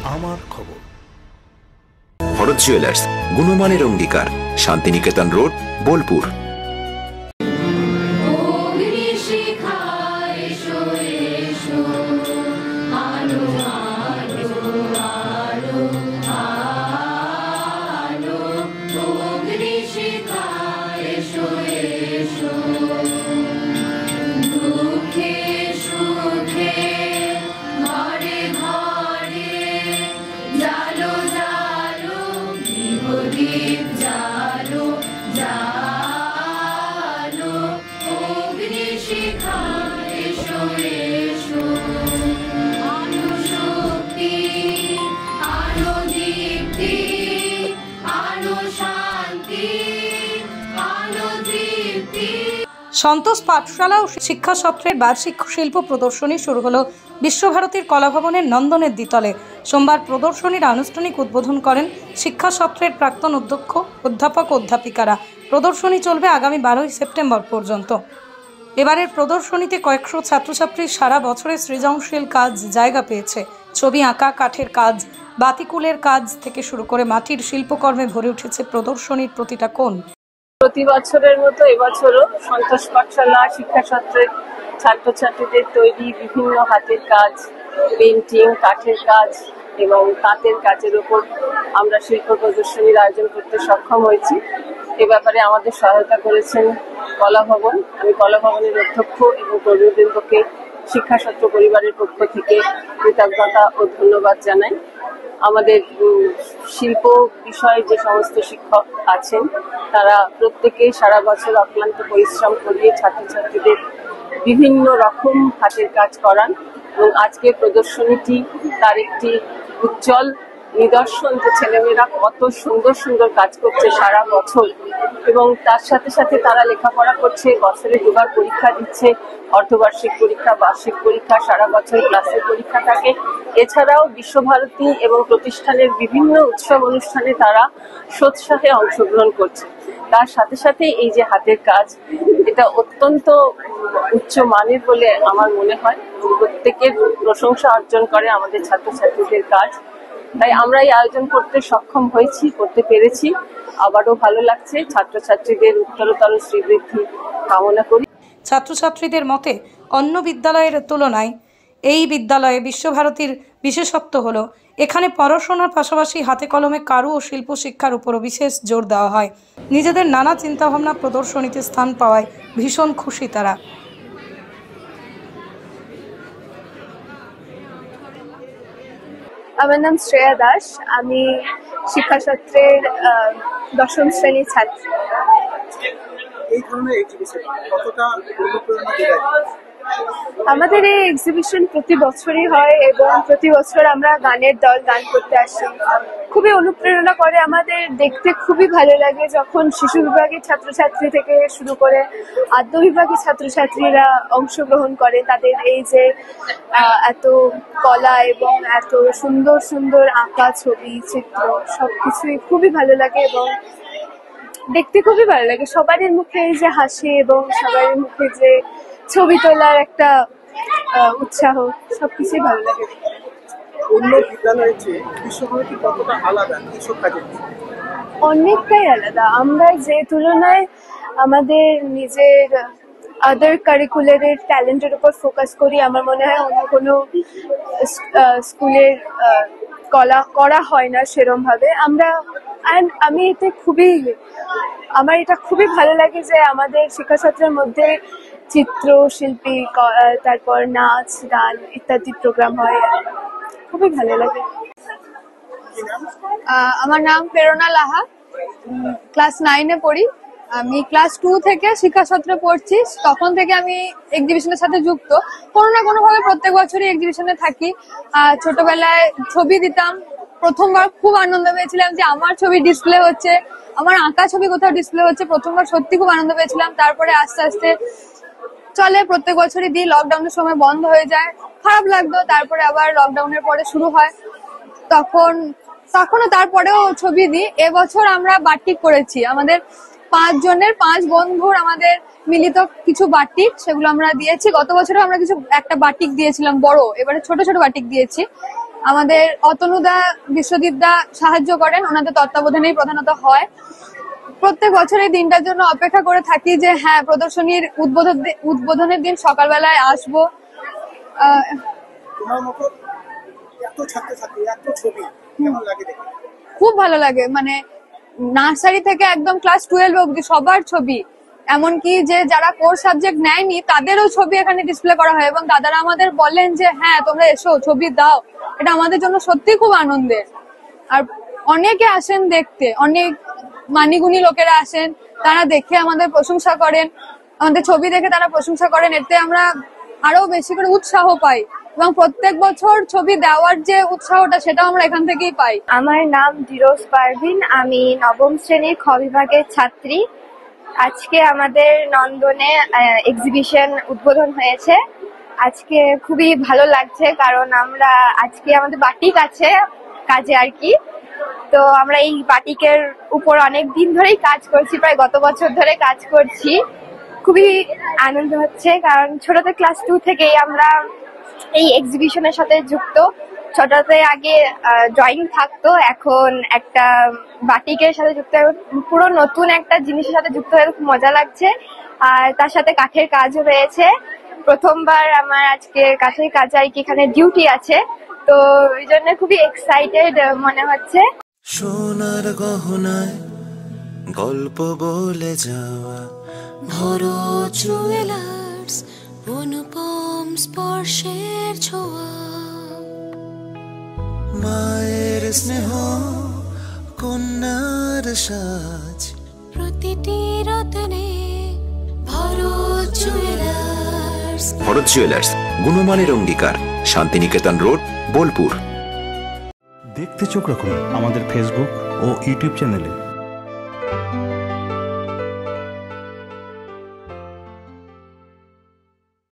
আমার খবর। ভরত জুয়েলার্স, গুণমানের অঙ্গীকার, শান্তিনিকেতন রোড, বোলপুর। সন্তোষ পাঠশালা ও শিক্ষা সত্রের বার্ষিক শিল্প প্রদর্শনী শুরু হলো বিশ্বভারতীর কলাভবনের নন্দনের দ্বিতলে। সোমবার প্রদর্শনীর আনুষ্ঠানিক উদ্বোধন করেন শিক্ষা সত্রের প্রাক্তন অধ্যক্ষ, অধ্যাপক ও অধ্যাপিকারা। প্রদর্শনী চলবে আগামী 12ই সেপ্টেম্বর পর্যন্ত। এবারের প্রদর্শনীতে কয়েকশো ছাত্রছাত্রীর সারা বছরের সৃজনশীল কাজ জায়গা পেয়েছে। ছবি আঁকা, কাঠের কাজ, বাতিকুলের কাজ থেকে শুরু করে মাটির শিল্পকর্মে ভরে উঠেছে প্রদর্শনীর প্রতিটা কোণ। প্রতি বছরের মতো এবছরও সন্তোষ পাঠশালা শিক্ষা সত্রের ছাত্রছাত্রীদের তৈরি বিভিন্ন হাতের কাজ, পেন্টিং, কাঠের কাজ এবং তাঁতের কাজের উপর আমরা শিল্প প্রদর্শনীর আয়োজন করতে সক্ষম হয়েছি। এ ব্যাপারে আমাদের সহায়তা করেছেন কলা ভবন। আমি কলা ভবনের অধ্যক্ষ এবং কর্মীবৃন্দকে শিক্ষা সত্র পরিবারের পক্ষ থেকে কৃতজ্ঞতা ও ধন্যবাদ জানাই। আমাদের শিল্প বিষয়ে যে সমস্ত শিক্ষক আছেন তারা প্রত্যেকেই সারা বছর অক্লান্ত পরিশ্রম করিয়ে ছাত্রছাত্রীদের বিভিন্ন রকম হাতের কাজ করান এবং আজকে প্রদর্শনীটি তার একটি উজ্জ্বল নিদর্শন যে ছেলেমেয়েরা কত সুন্দর সুন্দর কাজ করছে সারা বছর এবং তার সাথে সাথে তারা লেখাপড়া করছে, বছরে দুবার পরীক্ষা দিচ্ছে, অর্ধবার্ষিক পরীক্ষা, বার্ষিক পরীক্ষা, সারা বছর ক্লাসের পরীক্ষা থাকে। এছাড়াও বিশ্বভারতী এবং প্রতিষ্ঠানের বিভিন্ন উৎসব অনুষ্ঠানে তারা সোৎসাহে অংশগ্রহণ করছে। তার সাথে সাথে এই যে হাতের কাজ, এটা অত্যন্ত উচ্চ মানের বলে আমার মনে হয়। প্রত্যেকের প্রশংসা অর্জন করে আমাদের ছাত্রছাত্রীদের কাজ। তাই আমরা এই আয়োজন করতে সক্ষম হয়েছি, করতে পেরেছি। আবারও ভালো লাগছে। ছাত্রছাত্রীদের উত্তরোত্তর শ্রীবৃদ্ধি কামনা করি। ছাত্রছাত্রীদের মতে অন্য বিদ্যালয়ের তুলনায় এই বিদ্যালয়ে বিশ্বভারতীর বিশেষত্ব হলো এখানে পড়াশোনার পাশাপাশি হাতে কলমে কারু ও শিল্প শিক্ষার উপরও বিশেষ জোর দেওয়া হয়। নিজেদের নানা চিন্তাভাবনা প্রদর্শনীতে স্থান পাওয়ায় ভীষণ খুশি তারা। আমার নাম শ্রেয়া দাস, আমি শিক্ষা সত্রের 10ম শ্রেণীর ছাত্রী। এই ধরনের এক্সিবিশন কতটা অনুপ্রেরণা যোগায়? আমাদের এই এক্সিবিশন প্রতি বছরই হয় এবং প্রতি বছর আমরা গানের দল গান করতে আসি। খুবই অনুপ্রেরণা করে আমাদের, দেখতে খুবই ভালো লাগে যখন শিশু বিভাগের ছাত্রছাত্রী থেকে শুরু করে আদ্য বিভাগের ছাত্রছাত্রীরা অংশগ্রহণ করে। তাদের এই যে এত কলা এবং এত সুন্দর সুন্দর আঁকা, ছবি, চিত্র সবকিছুই খুবই ভালো লাগে এবং দেখতে খুবই ভালো লাগে। সবারই মুখে এই যে হাসি এবং সবারই মুখে যে ছবি তোলার একটা উৎসাহ, সবকিছুই ভালো লাগে। অন্য বিদ্যালয়ের চেয়ে বিশ্বভারতী কতটা আলাদা এইসব কাজের? অনেকটাই আলাদা। আমরা যে তুলনায় আমাদের নিজের আদার কারিকুলারের ট্যালেন্টের উপর ফোকাস করি, আমার মনে হয় অন্য কোনো স্কুলের করা হয় না সেরকম ভাবে। আমার এটা খুবই ভালো লাগে যে আমাদের শিক্ষা সত্রের মধ্যে চিত্র শিল্পী, তারপর নাচ, গান ইত্যাদি প্রোগ্রাম হয়। খুবই ভালো লাগে। আমার নাম প্রেরণা লাহা, ক্লাস 9-এ পড়ি। আমি ক্লাস 2 থেকে শিক্ষা সত্রে পড়ছি। তখন থেকে আমি এক্সিবিশনের সাথে যুক্ত। কোনো না কোনো ভাবে প্রত্যেক বছরই এক্সিবিশনে থাকি। ছোটবেলায় ছবি দিতাম। প্রথমবার খুব আনন্দ পেয়েছিলাম যে আমার ছবি ডিসপ্লে হচ্ছে, আমার আঁকা ছবি কোথাও ডিসপ্লে হচ্ছে। প্রথমবার সত্যি খুব আনন্দ পেয়েছিলাম। তারপরে আস্তে আস্তে চলে, প্রত্যেক বছরই দিই। লকডাউনের সময় বন্ধ হয়ে যায়, খারাপ লাগতো। তারপরে আবার লকডাউনের পরে শুরু হয়, তখনও তারপরেও ছবি দিই। এবছর আমরা বাটিক করেছি। আমাদের 5 জনের 5 বন্ধুর আমাদের মিলিত কিছু বাটিক, সেগুলো আমরা দিয়েছি। গত বছরও আমরা একটা বাটিক দিয়েছিলাম বড়, এবারে ছোট ছোট বাটিক দিয়েছি। আমাদের অতনুদা বিশ্বদীপদা সাহায্য করেন, ওনাদের তত্ত্বাবধানেই প্রধানত হয়। প্রত্যেক বছর এই দিনটার জন্য অপেক্ষা করে থাকি যে হ্যাঁ প্রদর্শনীর উদ্বোধনের দিন সকালবেলায় আসবো। তোমার মতো এত ছাত্রছাত্রী, এত ছবি কেমন লাগে দেখে? খুব ভালো লাগে, মানে নার্সারি থেকে একদম ক্লাস 12 অবধি সবার ছবি, এমনকি যে যারা কোর সাবজেক্ট নেয়নি তাদেরও ছবি এখানে ডিসপ্লে করা হয় এবং দাদারা আমাদের বলেন যে হ্যাঁ তোমরা এসো ছবি দাও। এটা আমাদের জন্য সত্যি খুব আনন্দের। আর অনেকে আসেন দেখতে, অনেক মানিগুণী লোকেরা আসেন, তারা দেখে আমাদের প্রশংসা করেন, আমাদের ছবি দেখে তারা প্রশংসা করেন। এতে আমরা আরো বেশি করে উৎসাহ পাই এবং প্রত্যেক বছর ছবি দেওয়ার যে উৎসাহটা সেটাও আমরা এখান থেকেই পাই। আমার নাম ডিরোজ পারভিন, আমি নবম শ্রেণীর খ বিভাগের ছাত্রী। আজকে আমাদের নন্দনে এক্সিবিশন উদ্বোধন হয়েছে। আজকে খুবই ভালো লাগছে কারণ আমরা আজকে আমাদের বাটিক আছে কাজে আর কি, তো আমরা এই বাটিকের উপর অনেক দিন ধরেই কাজ করছি, প্রায় গত বছর ধরে কাজ করছি। খুবই আনন্দ হচ্ছে কারণ ছোটতে ক্লাস 2 থেকেই আমরা এই এক্সিবিশনের সাথে যুক্ত। ছোটতে আগে ড্রয়িং থাকতো, এখন একটা বাটিকের সাথে যুক্ত, পুরো নতুন একটা জিনিসের সাথে যুক্ত হয়ে খুব মজা লাগছে। আর তার সাথে কাঠের কাজও রয়েছে। প্রথমবার আমার আজকে কাঠের কাজ আর কি এখানে ডিউটি আছে, তো এই জন্য খুবই এক্সাইটেড মনে হচ্ছে। সোনার গহনায় গল্প বলে যাওয়া ভরো জুয়েলার্স, অনুপম স্পর্শের ছোঁয়া, মায়ের স্নেহ কন্যার সাজ, প্রতিটি রত্নে ভরো জুয়েলার্স। ভরত জুয়েলার্স, গুণমানের অঙ্গীকার, শান্তিনিকেতন রোড, বোলপুর। দেখতে চোখ রাখুন আমাদের ফেসবুক ও ইউটিউব চ্যানেলে।